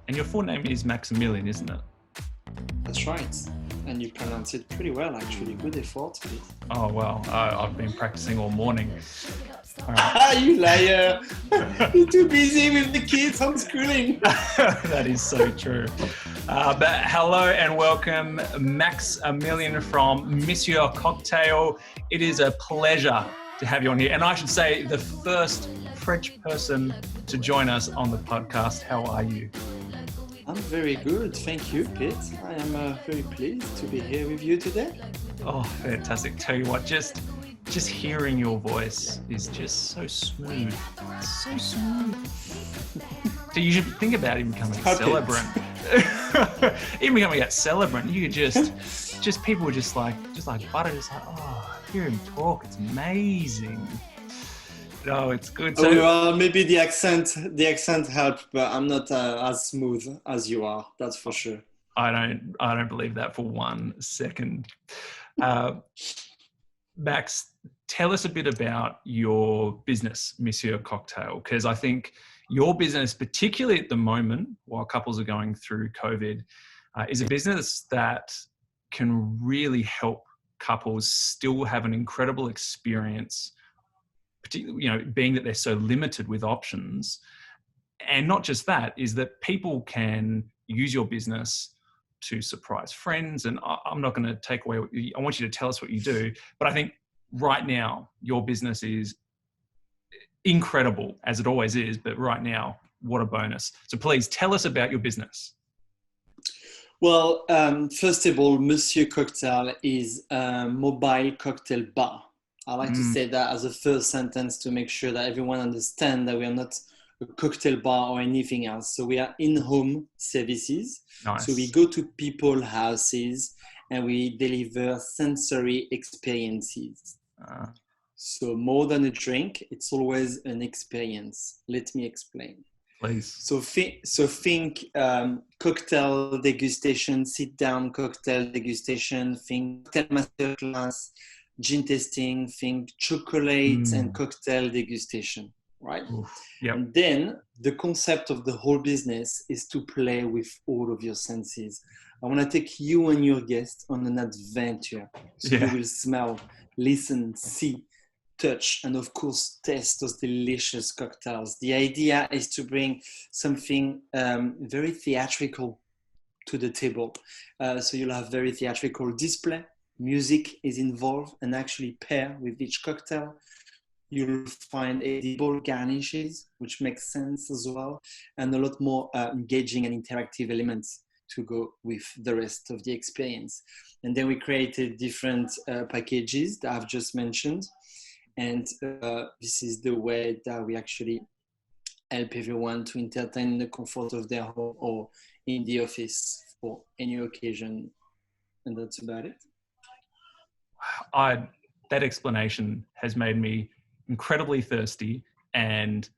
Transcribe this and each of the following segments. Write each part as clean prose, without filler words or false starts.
And your full name is Maximilien, isn't it? That's right. And you pronounce it pretty well, actually. Good effort, Pete. Oh, well, I've been practicing all morning. All right. You liar! You're too busy with the kids homeschooling. That is so true. But hello and welcome, Maximilien from Monsieur Cocktail. It is a pleasure to have you on here. And I should say, the first French person to join us on the podcast. How are you? I'm very good. Thank you, Pete. I am very pleased to be here with you today. Oh, fantastic. Tell you what, just hearing your voice is just so smooth. It's so smooth. So you should think about even becoming a celebrant. Even becoming a celebrant, you could just people were just like butter, just like, oh, hear him talk, it's amazing. No, it's good. So, well, maybe the accent helped, but I'm not as smooth as you are. That's for sure. I don't believe that for 1 second. Max, tell us a bit about your business, Monsieur Cocktail, because I think your business, particularly at the moment, while couples are going through COVID, is a business that can really help couples still have an incredible experience, particularly, being that they're so limited with options. And not just that, is that people can use your business to surprise friends. And I'm not going to take away I want you to tell us what you do. But I think right now, your business is incredible, as it always is. But right now, what a bonus. So please tell us about your business. Well, first of all, Monsieur Cocktail is a mobile cocktail bar. I like to say that as a first sentence to make sure that everyone understands that we are not a cocktail bar or anything else. So we are in-home services. Nice. So we go to people's houses and we deliver sensory experiences. So more than a drink, it's always an experience. Let me explain. Please. So think cocktail degustation, sit-down cocktail degustation, think cocktail masterclass, gin tasting, think chocolate and cocktail degustation, right? Yep. And then the concept of the whole business is to play with all of your senses. I want to take you and your guest on an adventure. So you will smell, listen, see, touch, and of course, taste those delicious cocktails. The idea is to bring something very theatrical to the table. So you'll have very theatrical display. Music is involved and actually pair with each cocktail. You'll find edible garnishes, which makes sense as well, and a lot more engaging and interactive elements to go with the rest of the experience. And then we created different packages that I've just mentioned. And this is the way that we actually help everyone to entertain in the comfort of their home or in the office for any occasion. And that's about it. That explanation has made me incredibly thirsty, and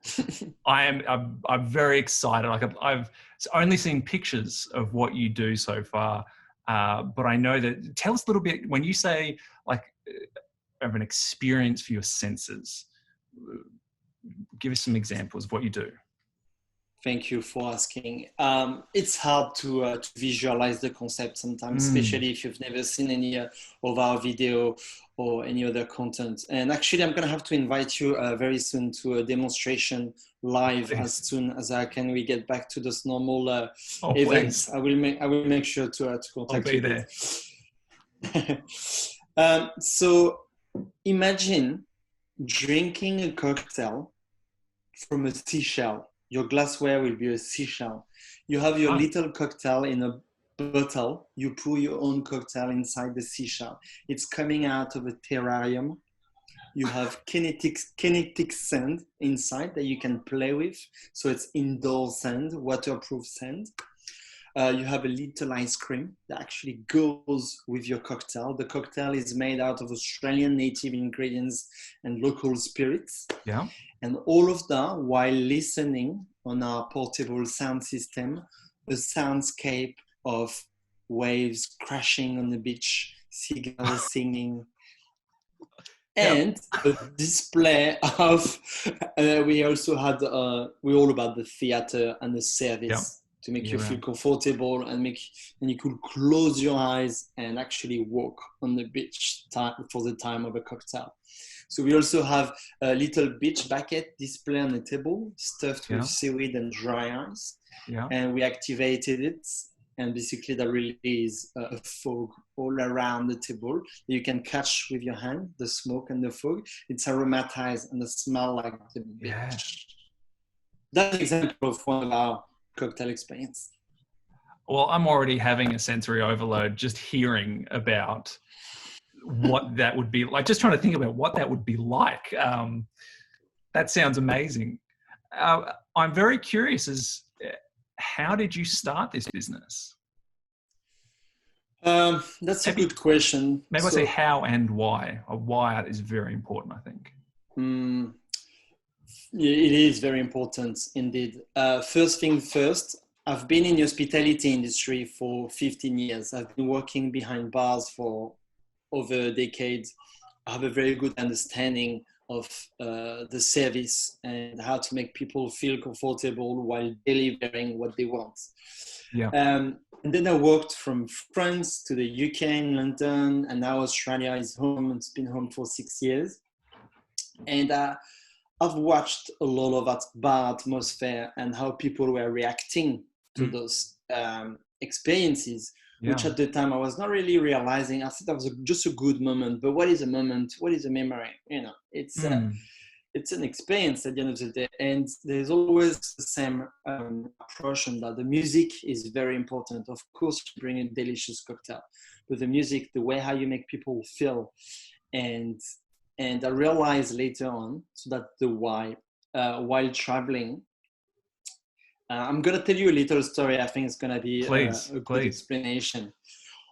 I'm very excited. Like I've only seen pictures of what you do so far, but I know that. Tell us a little bit when you say like of an experience for your senses. Give us some examples of what you do. Thank you for asking. It's hard to visualize the concept sometimes, especially if you've never seen any of our video or any other content. And actually, I'm going to have to invite you very soon to a demonstration live as soon as we get back to those normal events. I will make sure to contact you. I'll be there. So imagine drinking a cocktail from a seashell. Your glassware will be a seashell. You have your little cocktail in a bottle. You pour your own cocktail inside the seashell. It's coming out of a terrarium. You have kinetic sand inside that you can play with. So it's indoor sand, waterproof sand. You have a little ice cream that actually goes with your cocktail. The cocktail is made out of Australian native ingredients and local spirits. Yeah. And all of that while listening on our portable sound system, a soundscape of waves crashing on the beach, seagulls singing, and a display of, we also had, we're all about the theater and the service. to make you feel comfortable and you could close your eyes and actually walk on the beach for the time of a cocktail. So we also have a little beach bucket display on the table, stuffed with seaweed and dry ice. Yeah. And we activated it. And basically that release a fog all around the table. You can catch with your hand, the smoke and the fog. It's aromatized and the smell like the beach. Yeah. That's an example of one of our cocktail experience. Well, I'm already having a sensory overload just hearing about what that would be like, just trying to think about what that would be like. That sounds amazing. I'm very curious how did you start this business? That's a good question. Maybe I'll say how and why. Why is very important, I think. It is very important indeed. First thing first, I've been in the hospitality industry for 15 years. I've been working behind bars for over a decade. I have a very good understanding of the service and how to make people feel comfortable while delivering what they want. Yeah. And then I worked from France to the UK and London, and now Australia is home. It's been home for 6 years. And I've watched a lot of that bar atmosphere and how people were reacting to those experiences, which at the time I was not really realizing. I thought that was just a good moment. But what is a moment? What is a memory? It's an experience at the end of the day. And there's always the same approach on that. The music is very important. Of course, you bring a delicious cocktail, but the music, the way how you make people feel. And I realized later on, so that the why, while traveling, I'm going to tell you a little story. I think it's going to be a good explanation.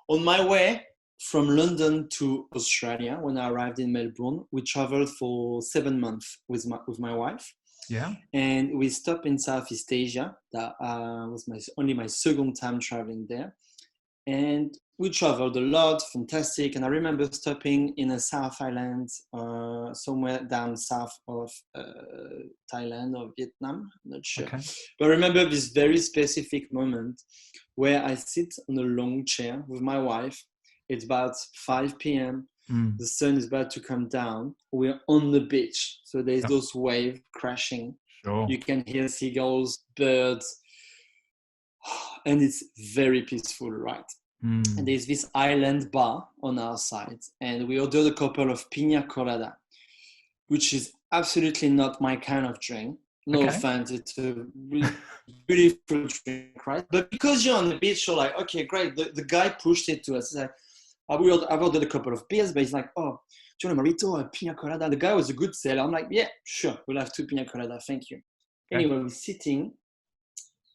On my way from London to Australia, when I arrived in Melbourne, we traveled for 7 months with my wife. Yeah. And we stopped in Southeast Asia. That was only my second time traveling there. And we traveled a lot, fantastic. And I remember stopping in a South Island, somewhere down south of Thailand or Vietnam, I'm not sure. Okay. But I remember this very specific moment where I sit on a long chair with my wife. It's about 5 p.m. The sun is about to come down. We're on the beach. So there's those waves crashing. Sure. You can hear seagulls, birds. And it's very peaceful, right? And there's this island bar on our side. And we ordered a couple of pina colada, which is absolutely not my kind of drink. No offense, it's a really beautiful drink, right? But because you're on the beach, you're like, okay, great. The guy pushed it to us. He's like, I've ordered a couple of beers, but he's like, oh, do you want a mojito or a pina colada? The guy was a good seller. I'm like, yeah, sure. We'll have 2 pina colada. Thank you. Okay. Anyway, we're sitting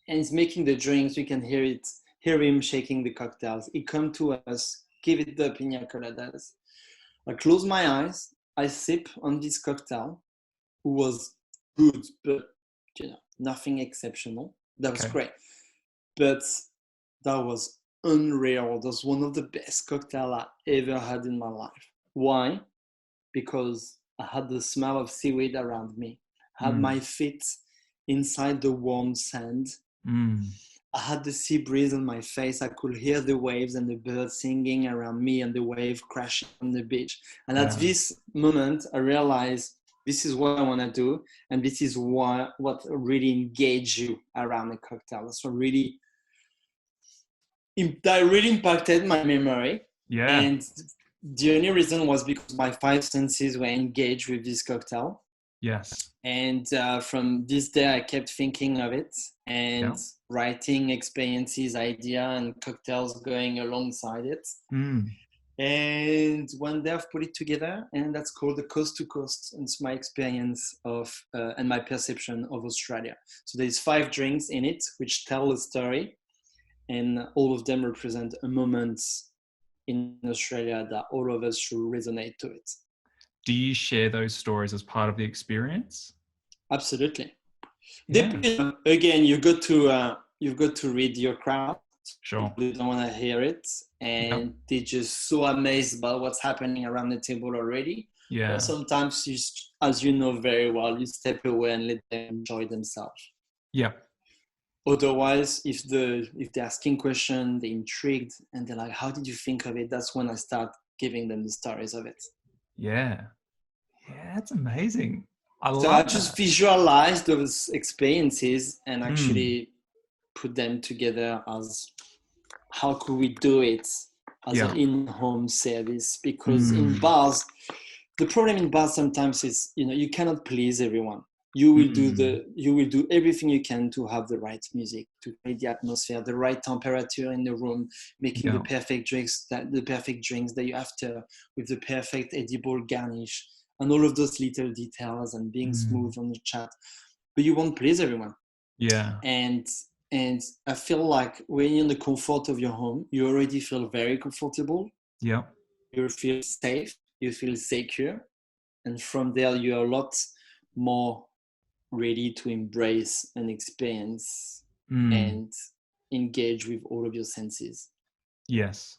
and he's making the drinks. We can hear him shaking the cocktails. He come to us, give it the pina coladas. I close my eyes. I sip on this cocktail, who was good, but nothing exceptional. That was great. But that was unreal. That was one of the best cocktails I ever had in my life. Why? Because I had the smell of seaweed around me. I had my feet inside the warm sand. I had the sea breeze on my face. I could hear the waves and the birds singing around me and the wave crashing on the beach. And at this moment, I realized this is what I want to do. And this is what really engaged you around the cocktail. That's what really impacted my memory. Yeah. And the only reason was because my 5 senses were engaged with this cocktail. Yes. And from this day, I kept thinking of it and writing experiences, idea, and cocktails going alongside it. And one day I've put it together, and that's called the Coast to Coast. And it's my experience of and my perception of Australia. So there's 5 drinks in it, which tell a story, and all of them represent a moment in Australia that all of us should resonate to it. Do you share those stories as part of the experience? Absolutely. Yeah. Again, you've got to read your crowd. Sure. They don't want to hear it, and they're just so amazed by what's happening around the table already. Yeah. But sometimes, as you know very well, you step away and let them enjoy themselves. Yeah. Otherwise, if they're asking questions, they're intrigued, and they're like, "How did you think of it?" That's when I start giving them the stories of it. Yeah. Yeah, that's amazing. I So I love just that. visualize those experiences and Mm, actually put them together as how could we do it as yeah. an in-home service? Because in Mm, bars, the problem in bars sometimes is, you cannot please everyone. You will mm, you will do everything you can to have the right music, to create the atmosphere, the right temperature in the room, making yeah. the perfect drinks that you after with the perfect edible garnish and all of those little details and being Mm, smooth on the chat. But you won't please everyone. yeah. And and I feel like when you're in the comfort of your home, you already feel very comfortable. Yeah. You feel safe, you feel secure, and from there you're a lot more ready to embrace an experience Mm, and engage with all of your senses. yes.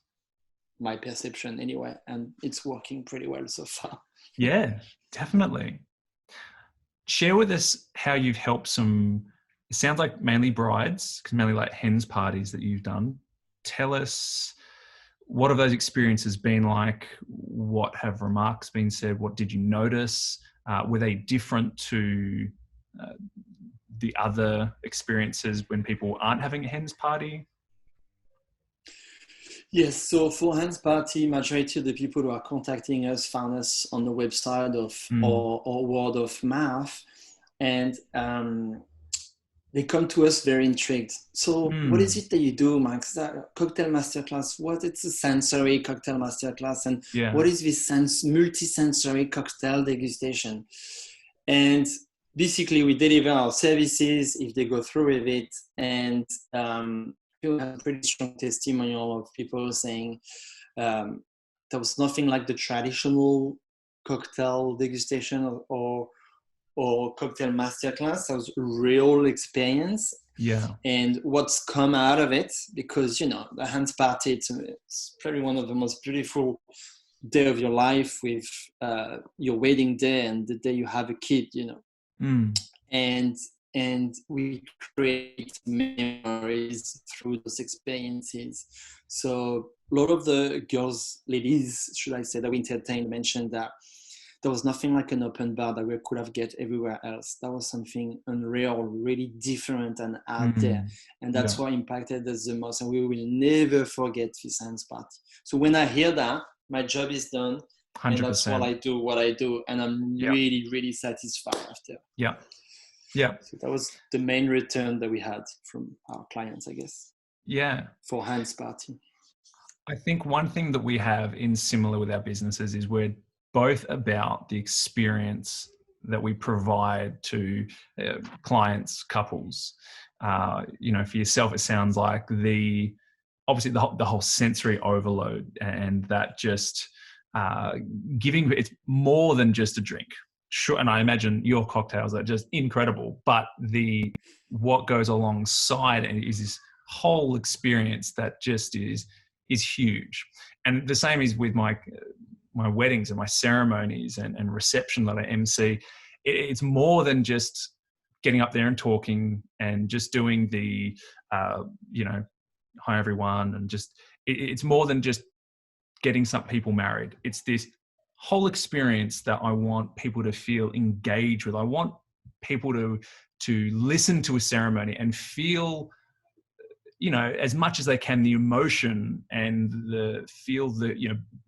My perception anyway, and it's working pretty well so far. Yeah, definitely. Share with us how you've helped some, it sounds like mainly brides, because mainly like hens parties that you've done. Tell us, what have those experiences been like? What have remarks been said? What did you notice? Were they different to uh, the other experiences when people aren't having a hens party? Yes, so for Hans Party, majority of the people who are contacting us found us on the website of Mm, or word of mouth, and they come to us very intrigued. So, what is mm, it that you do, Max? That cocktail masterclass? What it's a sensory cocktail masterclass, and yeah. what is this multi-sensory cocktail degustation? And basically, we deliver our services if they go through with it, and we have a pretty strong testimonial of people saying there was nothing like the traditional cocktail degustation or cocktail masterclass. That was a real experience. Yeah. And what's come out of it, because the Hans Party, it's probably one of the most beautiful day of your life with your wedding day and the day you have a kid. Mm, and and we create memories through those experiences. So a lot of the girls, ladies, should I say, that we entertained mentioned that there was nothing like an open bar that we could have get everywhere else. That was something unreal, really different and out there. mm, And yeah. that's what impacted us the most. And we will never forget this Hens Party. So when I hear that, my job is done. And that's 100%. what I do. And I'm Yeah. really, really satisfied after. Yeah. Yeah. So that was the main return that we had from our clients, I guess, Yeah. for Hens Party. I think one thing that we have in similar with our businesses is we're both about the experience that we provide to clients, couples. For yourself, it sounds like obviously the whole sensory overload, and that just uh, giving, it's more than just a drink. Sure, and I imagine your cocktails are just incredible, but what goes alongside it is this whole experience that just is huge. And the same is with my weddings and my ceremonies and reception that I MC. It's more than just getting up there and talking and just doing the hi everyone, and just it's more than just getting some people married. It's this whole experience that I want people to feel engaged with. I want people to listen to a ceremony and feel, as much as they can, the emotion and the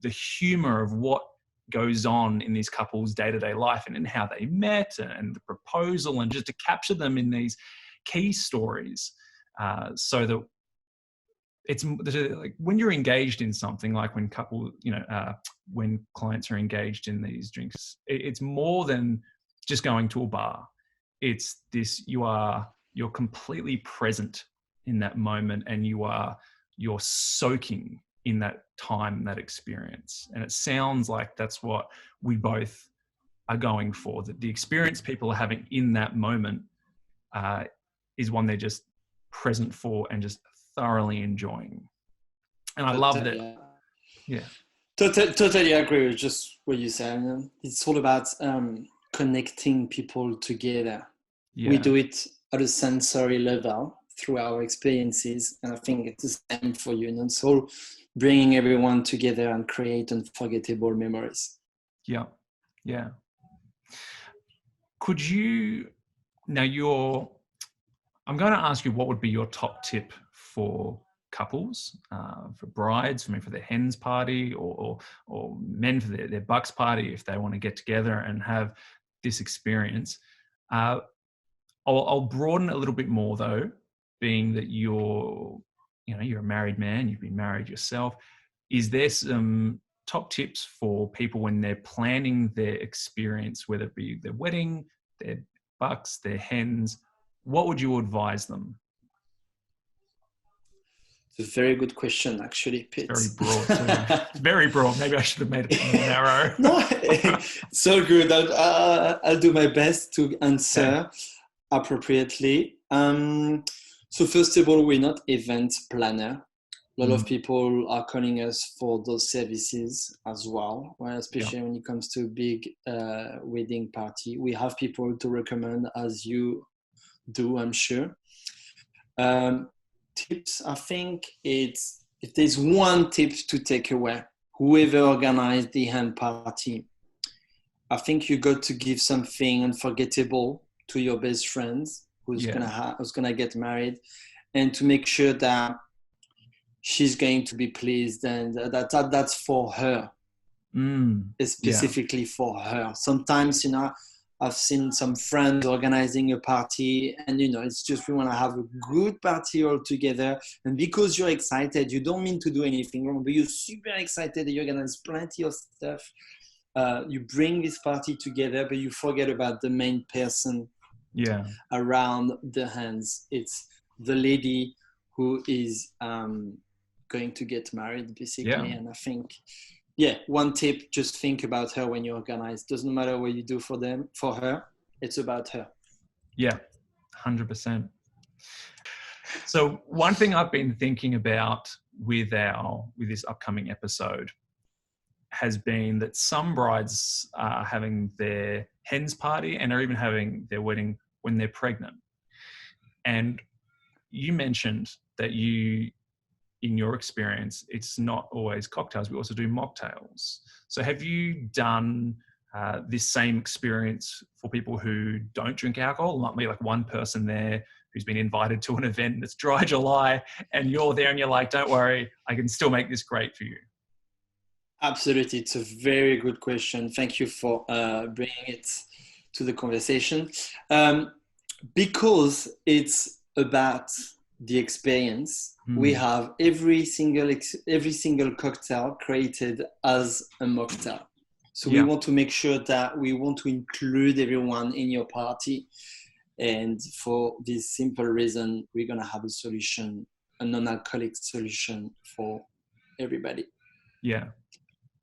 humor of what goes on in these couples' day-to-day life and in how they met and the proposal, and just to capture them in these key stories, so that it's like when you're engaged in something, like when clients are engaged in these drinks, it's more than just going to a bar. It's this, you're completely present in that moment, and you're soaking in that time, that experience. And it sounds like that's what we both are going for, that the experience people are having in that moment is one they're just present for and just thoroughly enjoying. And I love that. Totally, Yeah. totally agree with just what you said. It's all about connecting people together. We Yeah. do it at a sensory level through our experiences. And I think it's the same for you. And so bringing everyone together and create unforgettable memories. Yeah. Yeah. Could you, now I'm going to ask you what would be your top tip for couples, for brides, for their hens party, or men for their bucks party if they want to get together and have this experience. I'll broaden a little bit more though, being that you're a married man, you've been married yourself. Is there some top tips for people when they're planning their experience, whether it be their wedding, their bucks, their hens? What would you advise them? It's a very good question, actually, Pete. Very broad too. It's very broad. Maybe I should have made it more narrow. No, so good. I'll do my best to answer appropriately. So first of all, we're not event planner. A lot of people are calling us for those services as well, especially when it comes to big wedding party. We have people to recommend, as you do, I'm sure. Tips, I think if there's one tip to take away, whoever organized the hen party, I think you got to give something unforgettable to your best friends who's gonna get married, and to make sure that she's going to be pleased, and that's for her, specifically for her. Sometimes, I've seen some friends organizing a party, and it's just we want to have a good party all together. And because you're excited, you don't mean to do anything wrong, but you're super excited that you're gonna have plenty of stuff. You bring this party together, but you forget about the main person around the hands. It's the lady who is going to get married, basically. And I think, one tip, just think about her when you organize. Doesn't matter what you do for her, it's about her. Yeah, 100%. So one thing I've been thinking about with this upcoming episode has been that some brides are having their hens party and are even having their wedding when they're pregnant. And you mentioned that in your experience, it's not always cocktails. We also do mocktails. So have you done this same experience for people who don't drink alcohol? Not me, like one person there who's been invited to an event that's dry July, and you're there and you're like, don't worry, I can still make this great for you. Absolutely. It's a very good question. Thank you for bringing it to the conversation. Because it's about the experience, we have every single cocktail created as a mocktail. So we want to make sure that we want to include everyone in your party. And for this simple reason, we're going to have a solution, a non-alcoholic solution for everybody. Yeah.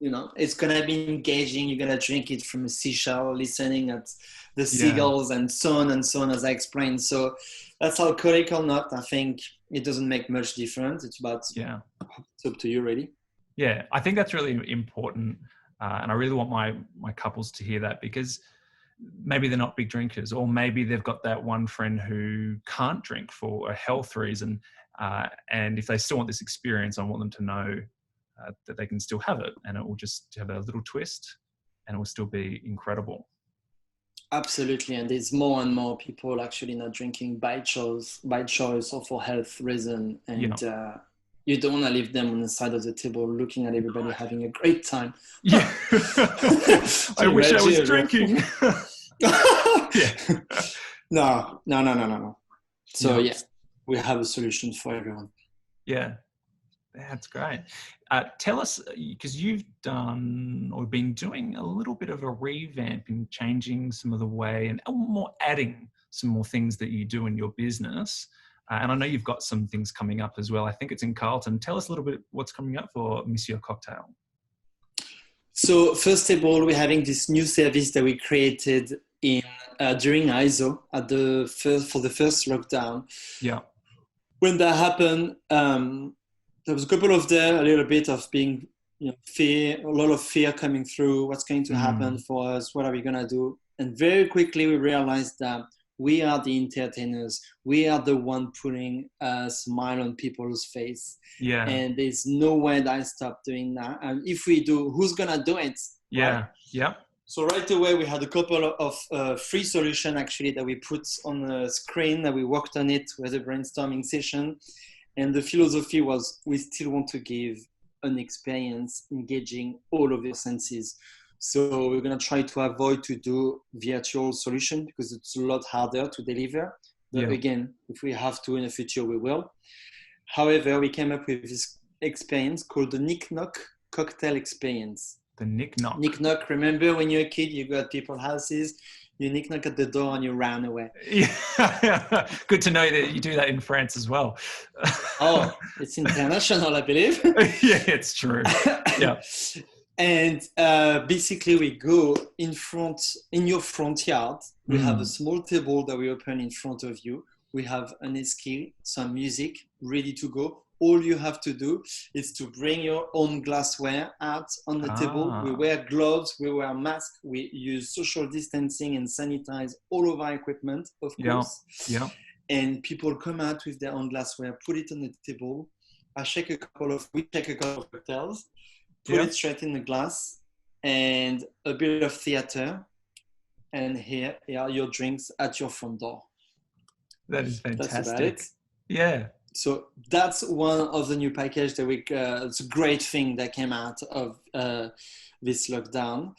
It's going to be engaging. You're going to drink it from a seashell, listening at the seagulls and so on, as I explained. So that's alcoholic or not, I think it doesn't make much difference. It's about, it's up to you, really. Yeah, I think that's really important. And I really want my couples to hear that, because maybe they're not big drinkers, or maybe they've got that one friend who can't drink for a health reason. And if they still want this experience, I want them to know that they can still have it, and it will just have a little twist and it will still be incredible. Absolutely. And there's more and more people actually not drinking by choice or for health reason. And you don't want to leave them on the side of the table looking at everybody having a great time. Yeah. I wish I was drinking. No. So we have a solution for everyone. Yeah. That's great. Tell us, because you've done or been doing a little bit of a revamp in changing some of the way and adding some more things that you do in your business. And I know you've got some things coming up as well. I think it's in Carlton. Tell us a little bit what's coming up for Monsieur Cocktail. So first of all, we're having this new service that we created during ISO for the first lockdown. Yeah. When that happened, there was a couple of a little bit of being, fear, a lot of fear coming through. What's going to happen for us? What are we going to do? And very quickly we realized that We are the entertainers. We are the one putting a smile on people's face. Yeah. And there's no way that I stop doing that. And if we do, who's gonna do it? Yeah. Right? Yeah. So right away, we had a couple of free solutions actually that we put on the screen, that we worked on it with a brainstorming session. And the philosophy was, we still want to give an experience engaging all of your senses. So we're going to try to avoid to do virtual solution because it's a lot harder to deliver. But again, if we have to in the future, we will. However, we came up with this experience called the Nick Knock Cocktail Experience. The Nick Knock. Nick Knock. Remember when you're a kid, you go at people's houses, you nick knock at the door and you ran away. Yeah. Good to know that you do that in France as well. Oh, it's international, I believe. Yeah, it's true. Yeah. And basically we go in your front yard. We have a small table that we open in front of you. We have an escape, some music ready to go. All you have to do is to bring your own glassware out on the table. We wear gloves, we wear masks, we use social distancing and sanitize all of our equipment, of course. Yeah. And people come out with their own glassware, put it on the table. We check a couple of cocktails, put it straight in the glass, and a bit of theater. And here are your drinks at your front door. That is fantastic. That's about it. Yeah. So that's one of the new package that it's a great thing that came out of this lockdown.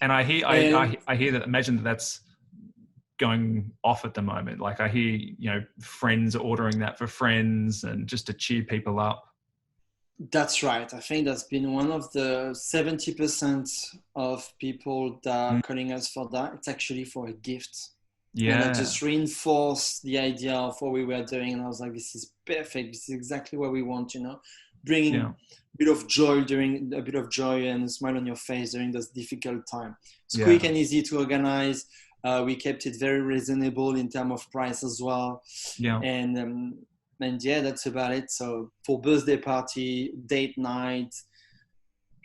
And I hear that, imagine that's going off at the moment. Like I hear, friends ordering that for friends and just to cheer people up. That's right. I think that's been one of the 70% of people that are calling us for that. It's actually for a gift. Yeah. And I just reinforced the idea of what we were doing. And I was like, this is perfect. This is exactly what we want, bringing a bit of joy and a smile on your face during this difficult time. It's quick and easy to organize. We kept it very reasonable in terms of price as well. Yeah. And that's about it. So for birthday party, date night,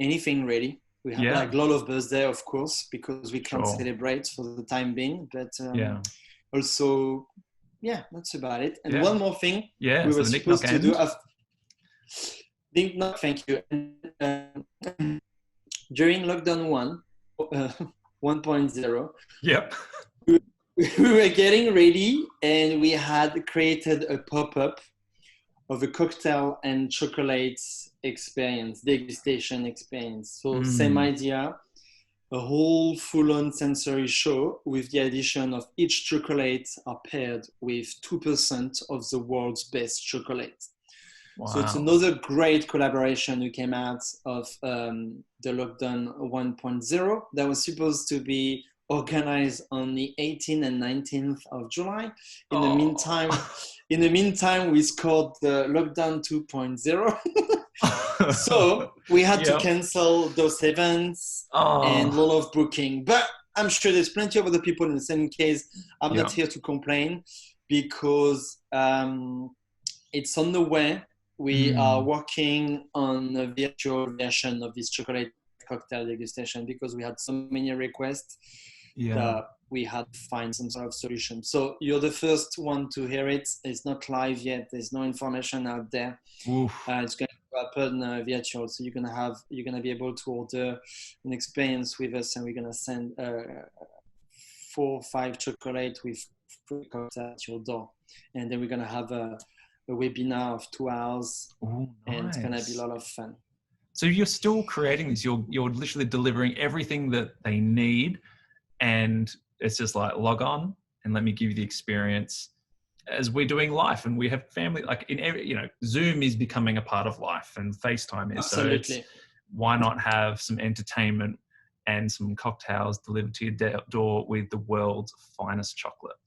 anything really. We have like a lot of birthday, of course, because we can't celebrate for the time being. But also, that's about it. And one more thing we were supposed to do. Nick Knock, thank you. During lockdown 1.0, we were getting ready and we had created a pop-up of a cocktail and chocolate experience, degustation experience. So same idea, a whole full-on sensory show with the addition of each chocolate are paired with 2% of the world's best chocolate. Wow. So it's another great collaboration who came out of the lockdown 1.0 that was supposed to be organized on the 18th and 19th of July. In the meantime, we scored the lockdown 2.0. So we had to cancel those events and a lot of booking. But I'm sure there's plenty of other people in the same case. I'm not here to complain because it's on the way. We are working on a virtual version of this chocolate cocktail degustation because we had so many requests that we had to find some sort of solution. So you're the first one to hear it. It's not live yet. There's no information out there. It's going to happen virtual. So you're gonna be able to order an experience with us, and we're gonna send 4 or 5 chocolate with free cocktail at your door, and then we're gonna have a webinar of 2 hours, and it's gonna be a lot of fun. So you're still creating this. You're literally delivering everything that they need, and it's just like log on and let me give you the experience as we're doing life, and we have family. Like in every, Zoom is becoming a part of life, and FaceTime is. Absolutely. So why not have some entertainment and some cocktails delivered to your door with the world's finest chocolate?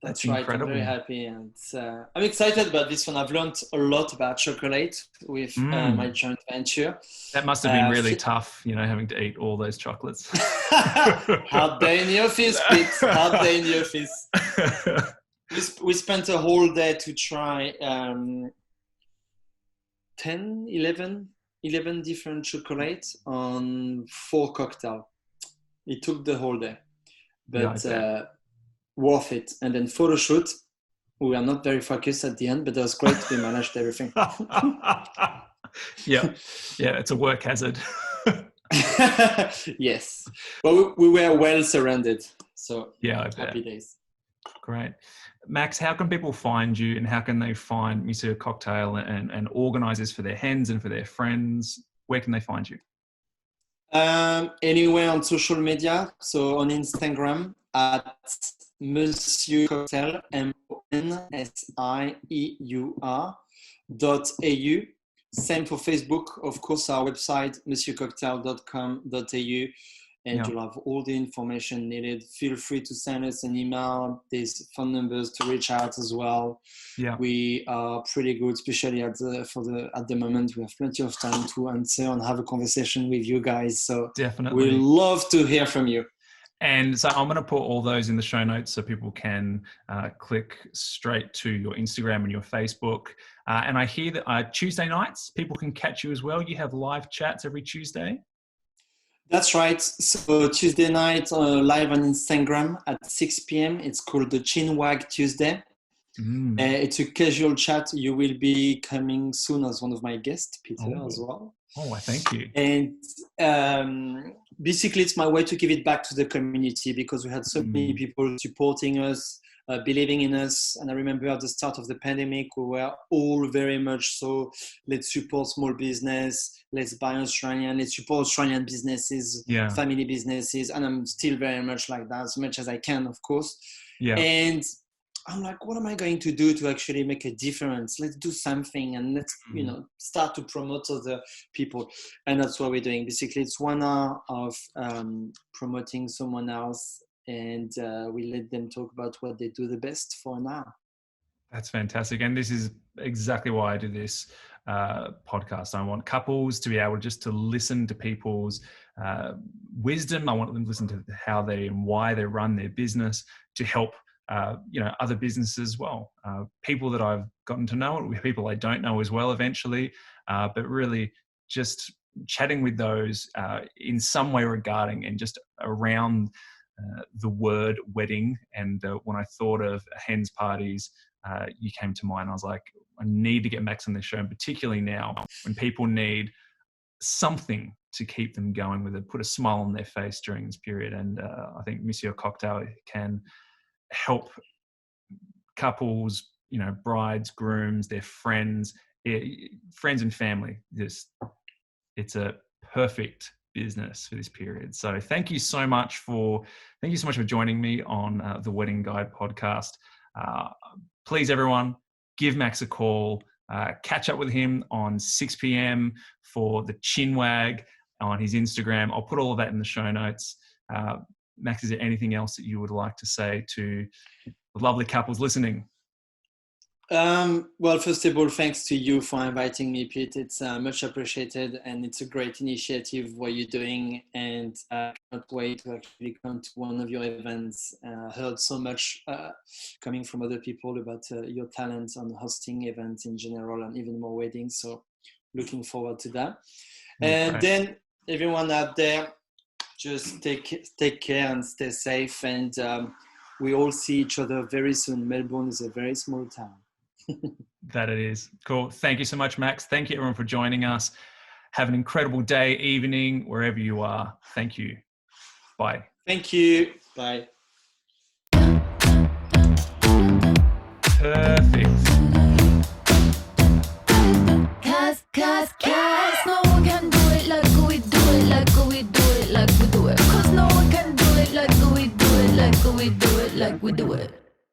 That's right. Incredible. I'm very happy, and I'm excited about this one. I've learned a lot about chocolate with my joint venture. That must have been really tough, having to eat all those chocolates. Hard day in the office, Pete. Hard day in the office. We spent a whole day to try 11 different chocolates on 4 cocktails. It took the whole day, but. worth it. And then photo shoot, we were not very focused at the end, but it was great. We managed everything. Yeah, it's a work hazard. Yes, but we were well surrounded, so yeah, happy days. Great. Max, how can people find you, and how can they find Monsieur Cocktail and organisers for their hens and for their friends? Where can they find you? Anywhere on social media, so on Instagram at Monsieur Cocktail, MONSIEUR.au. Same for Facebook, of course, our website, monsieurcocktail.com.au, and you'll have all the information needed. Feel free to send us an email. There's phone numbers to reach out as well. Yeah. We are pretty good, especially at the moment. We have plenty of time to answer and have a conversation with you guys. So definitely, we love to hear from you. And so I'm going to put all those in the show notes so people can click straight to your Instagram and your Facebook. And I hear that Tuesday nights, people can catch you as well. You have live chats every Tuesday. That's right. So Tuesday night, live on Instagram at 6 p.m. It's called the Chinwag Tuesday. It's a casual chat. You will be coming soon as one of my guests, Peter, as well. Oh, thank you. And basically, it's my way to give it back to the community, because we had so many people supporting us, believing in us. And I remember at the start of the pandemic, we were all very much so, let's support small business, let's buy Australian, let's support Australian businesses, family businesses. And I'm still very much like that, as much as I can, of course. Yeah. And I'm like, what am I going to do to actually make a difference? Let's do something, and let's, start to promote other people. And that's what we're doing. Basically, it's 1 hour of promoting someone else, and we let them talk about what they do the best for an hour. That's fantastic. And this is exactly why I do this podcast. I want couples to be able just to listen to people's wisdom. I want them to listen to how they and why they run their business, to help other businesses as well. People that I've gotten to know, people I don't know as well eventually, but really just chatting with those in some way regarding and just around the word wedding. And when I thought of Hens parties, you came to mind. I was like, I need to get Max on this show, and particularly now when people need something to keep them going with it, put a smile on their face during this period. And I think Monsieur Cocktail can help couples, brides, grooms, their friends and family. It's a perfect business for this period. So thank you so much for joining me on the Wedding Guide podcast. Please, everyone, give Max a call. Catch up with him on 6 p.m. for the Chinwag on his Instagram. I'll put all of that in the show notes. Max, is there anything else that you would like to say to the lovely couples listening? Well, first of all, thanks to you for inviting me, Pete. It's much appreciated, and it's a great initiative what you're doing, and I cannot wait to actually come to one of your events. Heard so much coming from other people about your talents on hosting events in general, and even more weddings, so looking forward to that. And then everyone out there, just take care and stay safe, and we all see each other very soon. Melbourne is a very small town. That it is. Cool. Thank you so much, Max. Thank you, everyone, for joining us. Have an incredible day, evening, wherever you are. Thank you. Bye. Thank you. Bye. Perfect. Cause no one can do it like we do it, like we do it, like we do it. Cause no one can do it like we do it, like we do it, like we do it.